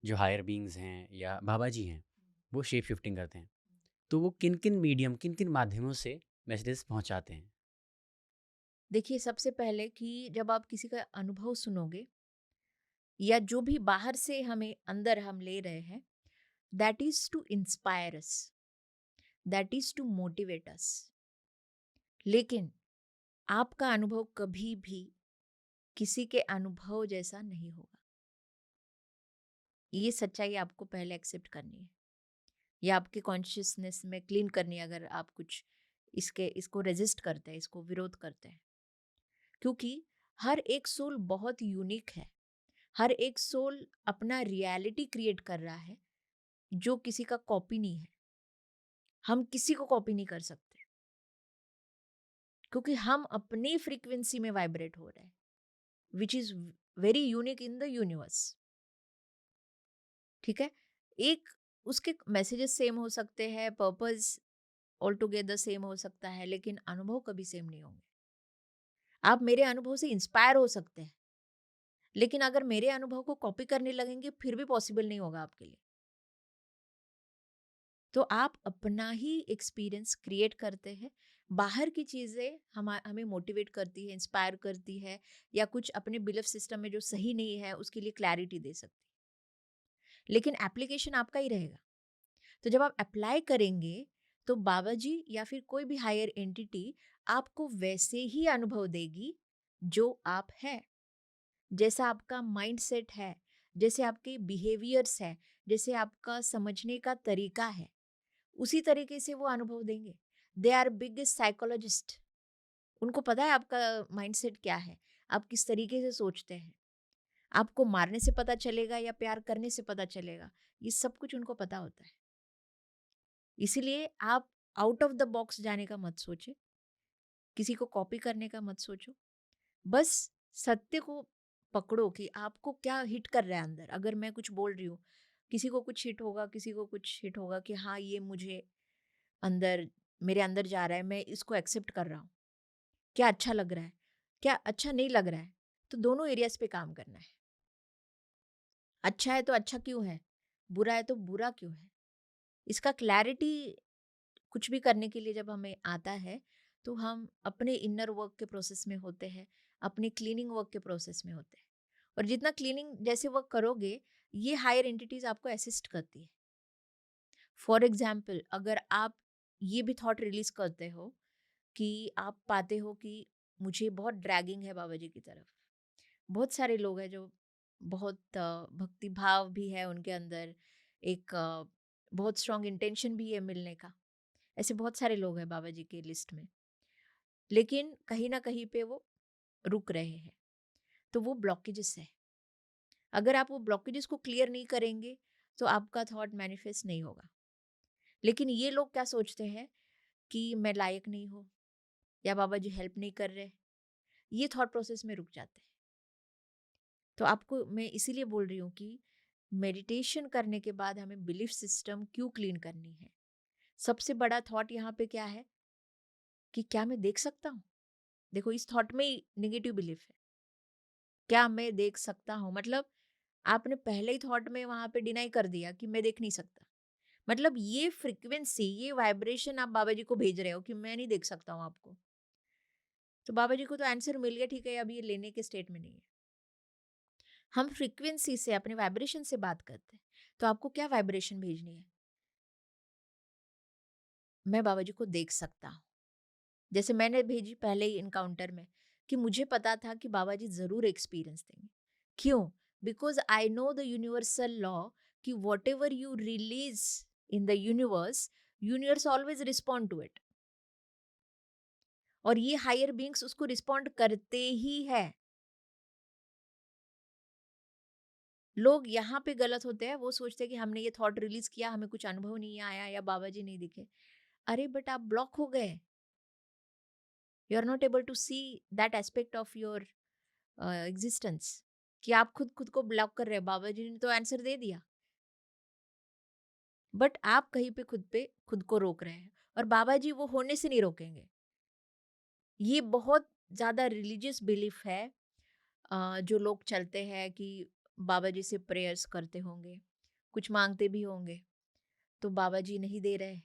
जो higher beings हैं या बाबा जी हैं, वो शेप शिफ्टिंग करते हैं। तो वो किन-किन मीडियम, किन-किन माध्यमों से मैसेजेस पहुँचाते हैं? देखिए, सबसे पहले कि जब आप किसी का अनुभव सुनोगे या जो भी बाहर से हमें अंदर हम ले रहे हैं, that is to inspire us, that is to motivate us. लेकिन आपका अनुभव कभी भी किसी के अनुभव जैसा नहीं होगा। ये सच्चाई आपको पहले एक्सेप्ट करनी है या आपके कॉन्शियसनेस में क्लीन करनी है, अगर आप कुछ इसको रेजिस्ट करते हैं, इसको विरोध करते हैं। क्योंकि हर एक सोल बहुत यूनिक है। हर एक सोल अपना रियलिटी क्रिएट कर रहा है, जो किसी का कॉपी नहीं है। हम किसी को कॉपी नहीं कर सकते, क्योंकि हम अपनी फ्रीक्वेंसी में वाइब्रेट हो रहे हैं, which is very unique in the universe. ठीक है। एक उसके मैसेजेस सेम हो सकते हैं, पर्पस ऑल टुगेदर सेम हो सकता है, लेकिन अनुभव कभी सेम नहीं होंगे। आप मेरे अनुभव से इंस्पायर हो सकते हैं, लेकिन अगर मेरे अनुभव को कॉपी करने लगेंगे फिर भी पॉसिबल नहीं होगा आपके लिए। तो आप अपना ही एक्सपीरियंस क्रिएट करते हैं। बाहर की चीज़ें हमें मोटिवेट करती है, इंस्पायर करती है, या कुछ अपने बिलीफ सिस्टम में जो सही नहीं है उसके लिए क्लैरिटी दे सकती है, लेकिन एप्लीकेशन आपका ही रहेगा। तो जब आप अप्लाई करेंगे, तो बाबा जी या फिर कोई भी हायर एंटिटी आपको वैसे ही अनुभव देगी जो आप है, जैसा आपका माइंड सेट है, जैसे आपके बिहेवियर्स है, जैसे आपका समझने का तरीका है, उसी तरीके से वो अनुभव देंगे। They are biggest psychologist. उनको पता है आपका माइंडसेट क्या है, आप किस तरीके से सोचते हैं। आपको मारने से पता चलेगा या प्यार करने से पता चलेगा, ये सब कुछ उनको पता होता है। इसीलिए आप आउट ऑफ द बॉक्स जाने का मत सोचे, किसी को कॉपी करने का मत सोचो। बस सत्य को पकड़ो कि आपको क्या हिट कर रहा है अंदर। अगर मैं कुछ बोल रही हूँ, किसी को कुछ हिट होगा, किसी को कुछ हिट होगा कि हाँ, ये मुझे अंदर मेरे अंदर जा रहा है, मैं इसको एक्सेप्ट कर रहा हूँ। क्या अच्छा लग रहा है, क्या अच्छा नहीं लग रहा है। तो दोनों एरियाज पे काम करना है। अच्छा है तो अच्छा क्यों है, बुरा है तो बुरा क्यों है, इसका क्लैरिटी कुछ भी करने के लिए जब हमें आता है, तो हम अपने इनर वर्क के प्रोसेस में होते हैं, अपने क्लीनिंग वर्क के प्रोसेस में होते हैं। और जितना क्लीनिंग जैसे वर्क करोगे, ये हायर एंटिटीज आपको असिस्ट करती है। फॉर एग्जाम्पल, अगर आप ये भी थॉट रिलीज करते हो कि आप पाते हो कि मुझे बहुत ड्रैगिंग है बाबा जी की तरफ। बहुत सारे लोग हैं जो बहुत भक्ति भाव भी है उनके अंदर, एक बहुत स्ट्रांग इंटेंशन भी है मिलने का। ऐसे बहुत सारे लोग हैं बाबा जी के लिस्ट में, लेकिन कहीं ना कहीं पे वो रुक रहे हैं। तो वो ब्लॉकेजेस है। अगर आप वो ब्लॉकेजेस को क्लियर नहीं करेंगे, तो आपका थॉट मैनिफेस्ट नहीं होगा। लेकिन ये लोग क्या सोचते हैं कि मैं लायक नहीं हूँ, या बाबा जी हेल्प नहीं कर रहे, ये थॉट प्रोसेस में रुक जाते हैं। तो आपको मैं इसीलिए बोल रही हूँ कि मेडिटेशन करने के बाद हमें बिलीफ सिस्टम क्यों क्लीन करनी है। सबसे बड़ा थॉट यहाँ पे क्या है कि क्या मैं देख सकता हूँ। देखो, इस थॉट में ही निगेटिव बिलीफ है। क्या मैं देख सकता हूँ, मतलब आपने पहले ही थॉट में वहां पे डिनाई कर दिया कि मैं देख नहीं सकता। मतलब ये फ्रीक्वेंसी, ये वाइब्रेशन आप बाबा जी को भेज रहे हो कि मैं नहीं देख सकता हूँ आपको। तो बाबा जी को तो आंसर मिल गया, ठीक है, अभी ये लेने के स्टेट में नहीं है। हम फ्रीक्वेंसी से, अपने वाइब्रेशन से बात करते हैं। तो आपको क्या वाइब्रेशन भेजनी है? मैं बाबा जी को देख सकता हूँ। जैसे मैंने भेजी पहले ही इनकाउंटर में, कि मुझे पता था कि बाबा जी ज़रूर एक्सपीरियंस देंगे। क्यों? Because I know the universal law कि whatever you release in the universe, universe always respond to it. और ये हायर बीइंग्स उसको रिस्पॉन्ड करते ही है। लोग यहाँ पे गलत होते हैं, वो सोचते हैं कि हमने ये थॉट रिलीज़ किया, हमें कुछ अनुभव नहीं आया या बाबा जी नहीं दिखे। अरे बट आप ब्लॉक हो गए। You are not able to see that aspect of your existence, कि आप खुद को ब्लॉक कर रहे हैं। बाबा जी ने तो आंसर दे दिया, बट आप कहीं पे खुद को रोक रहे हैं, और बाबा जी वो होने से नहीं रोकेंगे। ये बहुत ज़्यादा रिलीजियस बिलीफ है। जो लोग चलते हैं कि बाबा जी से प्रेयर्स करते होंगे, कुछ मांगते भी होंगे तो बाबा जी नहीं दे रहे,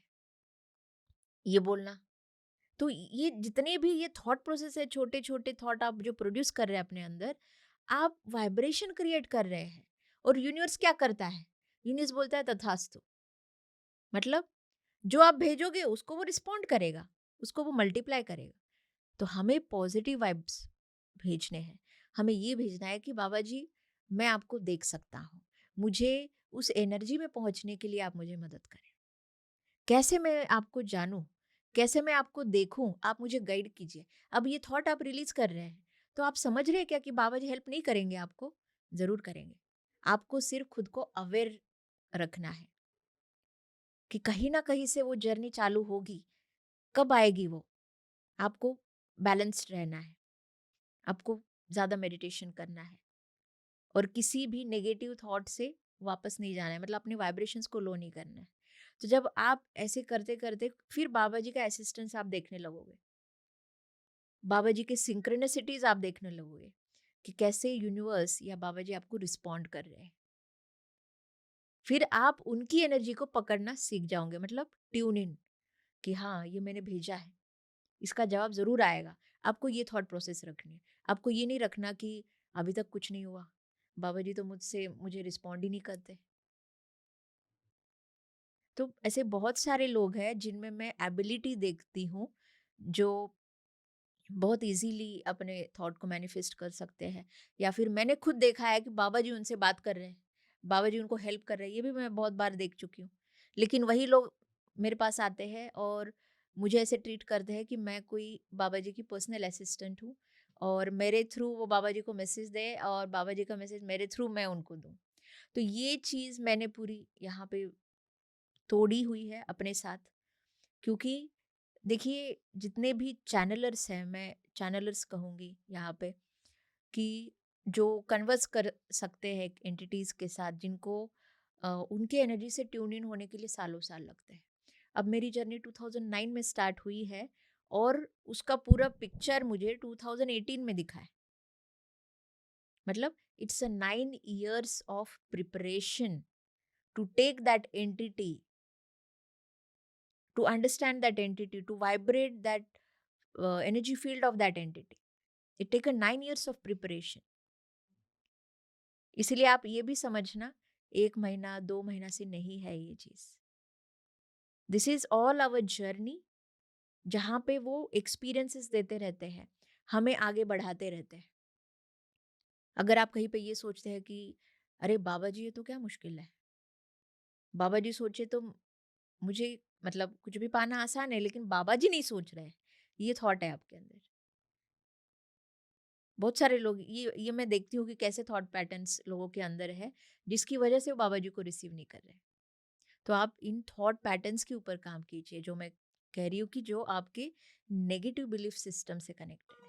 ये बोलना। तो ये जितने भी ये थॉट प्रोसेस है, छोटे छोटे थॉट आप जो प्रोड्यूस कर रहे हैं अपने अंदर, आप वाइब्रेशन क्रिएट कर रहे हैं। और यूनिवर्स क्या करता है? यूनिवर्स बोलता है तथास्तु। मतलब जो आप भेजोगे उसको वो रिस्पॉन्ड करेगा, उसको वो मल्टीप्लाई करेगा। तो हमें पॉजिटिव वाइब्स भेजने हैं। हमें ये भेजना है कि बाबा जी, मैं आपको देख सकता हूँ, मुझे उस एनर्जी में पहुंचने के लिए आप मुझे मदद करें। कैसे मैं आपको जानूं, कैसे मैं आपको देखूं, आप मुझे गाइड कीजिए। अब ये थॉट आप रिलीज कर रहे हैं, तो आप समझ रहे हैं क्या कि बाबा जी हेल्प नहीं करेंगे आपको? जरूर करेंगे। आपको सिर्फ खुद को अवेयर रखना है कि कहीं ना कहीं से वो जर्नी चालू होगी। कब आएगी वो? आपको बैलेंस्ड रहना है, आपको ज़्यादा मेडिटेशन करना है और किसी भी नेगेटिव थॉट से वापस नहीं जाना है, मतलब अपने वाइब्रेशंस को लो नहीं करना है। तो जब आप ऐसे करते करते फिर बाबा जी का असिस्टेंस आप देखने लगोगे, बाबा जी के सिंक्रोनिसिटीज आप देखने लगोगे कि कैसे यूनिवर्स या बाबा जी आपको रिस्पॉन्ड कर रहे हैं। फिर आप उनकी एनर्जी को पकड़ना सीख जाओगे, मतलब ट्यून इन, कि हाँ ये मैंने भेजा है, इसका जवाब ज़रूर आएगा। आपको ये थॉट प्रोसेस रखनी है। आपको ये नहीं रखना कि अभी तक कुछ नहीं हुआ, बाबा जी तो मुझे रिस्पॉन्ड ही नहीं करते। तो ऐसे बहुत सारे लोग हैं जिनमें मैं एबिलिटी देखती हूँ, जो बहुत इजीली अपने थॉट को मैनिफेस्ट कर सकते हैं। या फिर मैंने खुद देखा है कि बाबा जी उनसे बात कर रहे हैं, बाबा जी उनको हेल्प कर रहे हैं, ये भी मैं बहुत बार देख चुकी हूँ। लेकिन वही लोग मेरे पास आते हैं और मुझे ऐसे ट्रीट करते हैं कि मैं कोई बाबा जी की पर्सनल असिस्टेंट हूँ, और मेरे थ्रू वो बाबा जी को मैसेज दे और बाबा जी का मैसेज मेरे थ्रू मैं उनको दूँ। तो ये चीज़ मैंने पूरी यहाँ पे तोड़ी हुई है अपने साथ। क्योंकि देखिए, जितने भी चैनलर्स हैं, मैं चैनलर्स कहूँगी यहाँ पे, कि जो कन्वर्स कर सकते हैं एंटिटीज़ के साथ, जिनको उनके एनर्जी से ट्यून इन होने के लिए सालों साल लगते हैं। अब मेरी जर्नी 2009 में स्टार्ट हुई है और उसका पूरा पिक्चर मुझे 2018 में दिखा है। मतलब it's a 9 years of preparation to take that entity, to understand that entity, to vibrate that energy field of that entity. It taken 9 years of preparation. इसीलिए आप ये भी समझना, 1 महीना 2 महीना से नहीं है ये चीज। This is all our journey, जहाँ पे वो एक्सपीरियंसेस देते रहते हैं, हमें आगे बढ़ाते रहते हैं। अगर आप कहीं पे ये सोचते हैं कि अरे बाबा जी ये तो क्या मुश्किल है, बाबा जी सोचे तो मुझे, मतलब कुछ भी पाना आसान है, लेकिन बाबा जी नहीं सोच रहे हैं, ये थॉट है आपके अंदर। बहुत सारे लोग, ये मैं देखती हूँ कि कैसे थॉट पैटर्न्स लोगों के अंदर है, जिसकी वजह से वो बाबा जी को रिसीव नहीं कर रहे। तो आप इन थॉट पैटर्न्स के ऊपर काम कीजिए, जो मैं कह रही हूँ कि जो आपके नेगेटिव बिलीफ सिस्टम से कनेक्टेड।